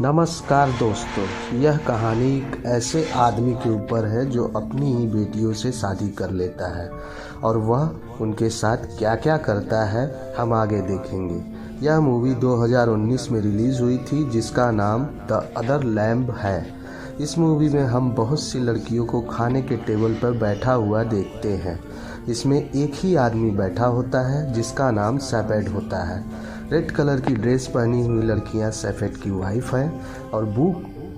नमस्कार दोस्तों, यह कहानी एक ऐसे आदमी के ऊपर है जो अपनी ही बेटियों से शादी कर लेता है और वह उनके साथ क्या क्या करता है हम आगे देखेंगे। यह मूवी 2019 में रिलीज़ हुई थी जिसका नाम द अदर लैम्ब है। इस मूवी में हम बहुत सी लड़कियों को खाने के टेबल पर बैठा हुआ देखते हैं। इसमें एक ही आदमी बैठा होता है जिसका नाम सैफेड होता है। रेड कलर की ड्रेस पहनी हुई लड़कियां सैफेड की वाइफ हैं और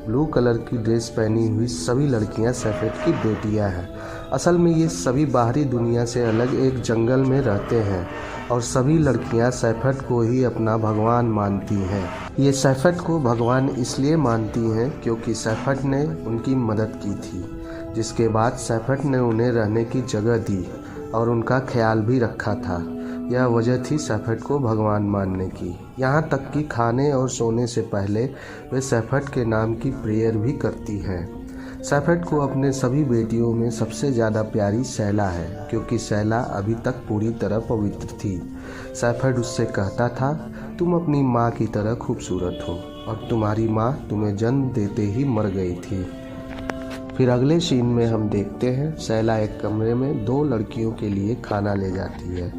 ब्लू कलर की ड्रेस पहनी हुई सभी लड़कियां सैफेड की बेटियां हैं। असल में ये सभी बाहरी दुनिया से अलग एक जंगल में रहते हैं और सभी लड़कियां सैफेड को ही अपना भगवान मानती हैं। ये सैफेड को भगवान इसलिए मानती हैं क्योंकि सैफेड ने उनकी मदद की थी, जिसके बाद सैफेड ने उन्हें रहने की जगह दी और उनका ख्याल भी रखा था। यह वजह थी सैफेड को भगवान मानने की। यहाँ तक कि खाने और सोने से पहले वे सैफेड के नाम की प्रेयर भी करती हैं। सैफेड को अपने सभी बेटियों में सबसे ज़्यादा प्यारी सैला है क्योंकि सैला अभी तक पूरी तरह पवित्र थी। सैफेड उससे कहता था, तुम अपनी माँ की तरह खूबसूरत हो और तुम्हारी माँ तुम्हें जन्म देते ही मर गई थी। फिर अगले सीन में हम देखते हैं सैला एक कमरे में दो लड़कियों के लिए खाना ले जाती है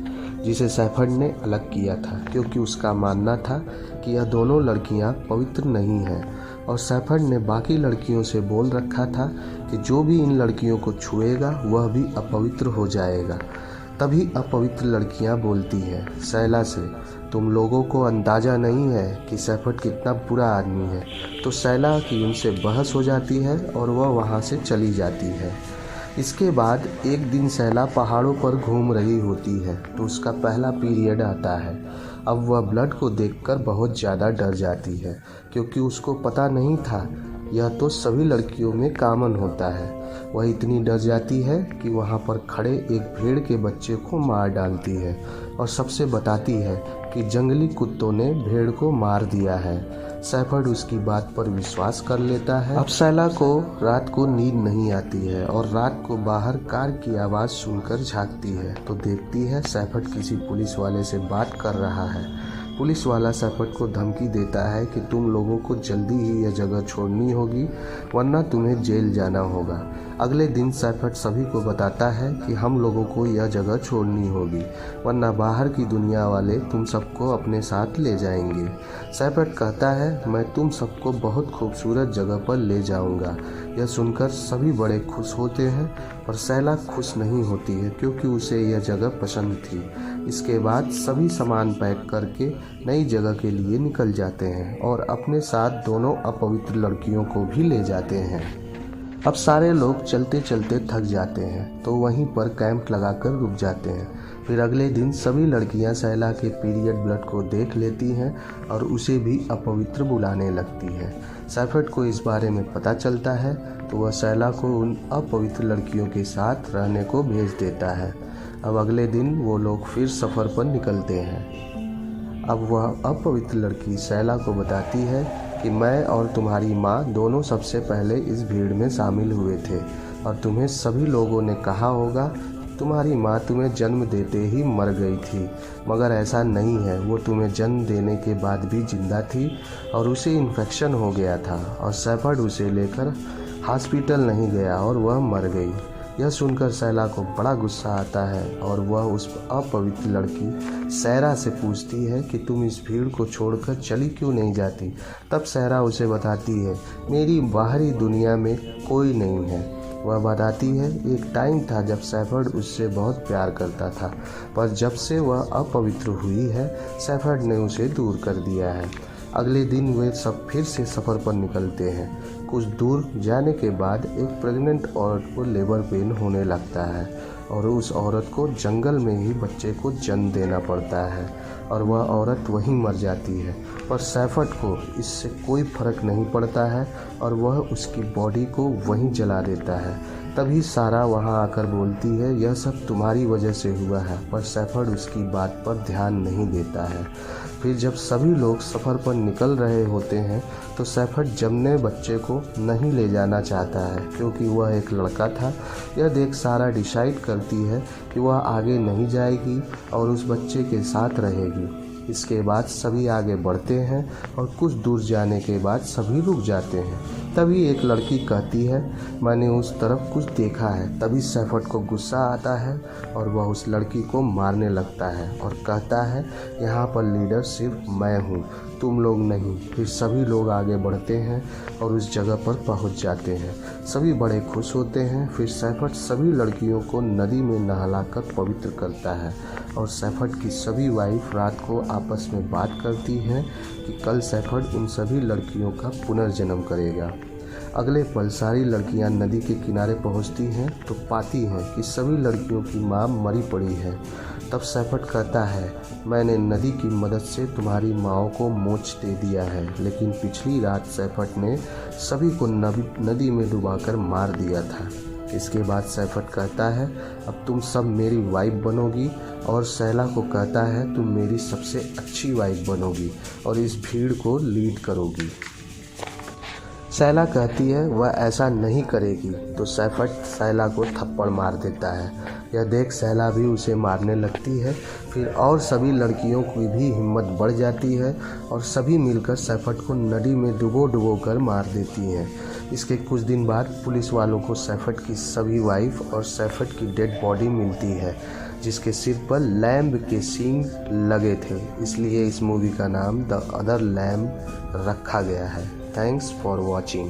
जिसे सैफेड ने अलग किया था क्योंकि उसका मानना था कि यह दोनों लड़कियां पवित्र नहीं हैं और सैफेड ने बाकी लड़कियों से बोल रखा था कि जो भी इन लड़कियों को छुएगा वह भी अपवित्र हो जाएगा। तभी अपवित्र लड़कियां बोलती हैं सैला से, तुम लोगों को अंदाज़ा नहीं है कि सैफेड कितना बुरा आदमी है। तो सैला की उनसे बहस हो जाती है और वह वहाँ से चली जाती है। इसके बाद एक दिन सैला पहाड़ों पर घूम रही होती है तो उसका पहला पीरियड आता है। अब वह ब्लड को देखकर बहुत ज़्यादा डर जाती है क्योंकि उसको पता नहीं था, यह तो सभी लड़कियों में कॉमन होता है। वह इतनी डर जाती है कि वहाँ पर खड़े एक भेड़ के बच्चे को मार डालती है और सबसे बताती है कि जंगली कुत्तों ने भेड़ को मार दिया है। सैफेड उसकी बात पर विश्वास कर लेता है। अब सैला को रात को नींद नहीं आती है और रात को बाहर कार की आवाज़ सुनकर झांकती है तो देखती है सैफेड किसी पुलिस वाले से बात कर रहा है। पुलिस वाला सैफेड को धमकी देता है कि तुम लोगों को जल्दी ही यह जगह छोड़नी होगी वरना तुम्हें जेल जाना होगा। अगले दिन सैफेड सभी को बताता है कि हम लोगों को यह जगह छोड़नी होगी वरना बाहर की दुनिया वाले तुम सबको अपने साथ ले जाएंगे। सैफेड कहता है, मैं तुम सबको बहुत खूबसूरत जगह पर ले जाऊंगा। यह सुनकर सभी बड़े खुश होते हैं पर सैला खुश नहीं होती है क्योंकि उसे यह जगह पसंद थी। इसके बाद सभी सामान पैक करके नई जगह के लिए निकल जाते हैं और अपने साथ दोनों अपवित्र लड़कियों को भी ले जाते हैं। अब सारे लोग चलते चलते थक जाते हैं तो वहीं पर कैंप लगाकर रुक जाते हैं। फिर अगले दिन सभी लड़कियां सैला के पीरियड ब्लड को देख लेती हैं और उसे भी अपवित्र बुलाने लगती हैं। सैफेड को इस बारे में पता चलता है तो वह सैला को उन अपवित्र लड़कियों के साथ रहने को भेज देता है। अब अगले दिन वो लोग फिर सफ़र पर निकलते हैं। अब वह अपवित्र लड़की सैला को बताती है कि मैं और तुम्हारी माँ दोनों सबसे पहले इस भीड़ में शामिल हुए थे और तुम्हें सभी लोगों ने कहा होगा तुम्हारी माँ तुम्हें जन्म देते ही मर गई थी, मगर ऐसा नहीं है। वो तुम्हें जन्म देने के बाद भी जिंदा थी और उसे इन्फेक्शन हो गया था और सैफेड उसे लेकर हॉस्पिटल नहीं गया और वह मर गई। यह सुनकर सैला को बड़ा गुस्सा आता है और वह उस अपवित्र लड़की सैरा से पूछती है कि तुम इस भीड़ को छोड़कर चली क्यों नहीं जाती। तब सैरा उसे बताती है, मेरी बाहरी दुनिया में कोई नहीं है। वह बताती है, एक टाइम था जब सैफेड उससे बहुत प्यार करता था पर जब से वह अपवित्र हुई है सैफेड ने उसे दूर कर दिया है। अगले दिन वे सब फिर से सफ़र पर निकलते हैं। कुछ दूर जाने के बाद एक प्रेग्नेंट औरत को लेबर पेन होने लगता है और उस औरत को जंगल में ही बच्चे को जन्म देना पड़ता है और वह औरत वहीं मर जाती है। पर सैफेड को इससे कोई फर्क नहीं पड़ता है और वह उसकी बॉडी को वहीं जला देता है। तभी सारा वहां आकर बोलती है, यह सब तुम्हारी वजह से हुआ है, पर सैफेड उसकी बात पर ध्यान नहीं देता है। फिर जब सभी लोग सफ़र पर निकल रहे होते हैं तो सैफेड जमने बच्चे को नहीं ले जाना चाहता है क्योंकि वह एक लड़का था। यह देख सारा डिसाइड करती है कि वह आगे नहीं जाएगी और उस बच्चे के साथ रहेगी। इसके बाद सभी आगे बढ़ते हैं और कुछ दूर जाने के बाद सभी रुक जाते हैं। तभी एक लड़की कहती है, मैंने उस तरफ कुछ देखा है। तभी सैफट को गुस्सा आता है और वह उस लड़की को मारने लगता है और कहता है, यहाँ पर लीडर सिर्फ मैं हूँ, तुम लोग नहीं। फिर सभी लोग आगे बढ़ते हैं और उस जगह पर पहुँच जाते हैं। सभी बड़े खुश होते हैं। फिर सैफट सभी लड़कियों को नदी में नहलाकर पवित्र करता है और सैफट की सभी वाइफ रात को आपस में बात करती हैं कि कल सैफट उन सभी लड़कियों का पुनर्जन्म करेगा। अगले पल सारी लड़कियां नदी के किनारे पहुंचती हैं तो पाती हैं कि सभी लड़कियों की मां मरी पड़ी है। तब सैफट कहता है, मैंने नदी की मदद से तुम्हारी माँओं को मोक्ष दे दिया है, लेकिन पिछली रात सैफट ने सभी को नदी में डुबाकर मार दिया था। इसके बाद सैफट कहता है, अब तुम सब मेरी वाइफ बनोगी, और सैला को कहता है, तुम मेरी सबसे अच्छी वाइफ बनोगी और इस भीड़ को लीड करोगी। सैला कहती है वह ऐसा नहीं करेगी, तो सैफट सैला को थप्पड़ मार देता है। यह देख सैला भी उसे मारने लगती है। फिर और सभी लड़कियों की भी हिम्मत बढ़ जाती है और सभी मिलकर सैफट को नदी में डुबो कर मार देती हैं। इसके कुछ दिन बाद पुलिस वालों को सैफट की सभी वाइफ और सैफट की डेड बॉडी मिलती है, जिसके सिर पर लैम्ब के सींग लगे थे। इसलिए इस मूवी का नाम द अदर लैम्ब रखा गया है। Thanks for watching.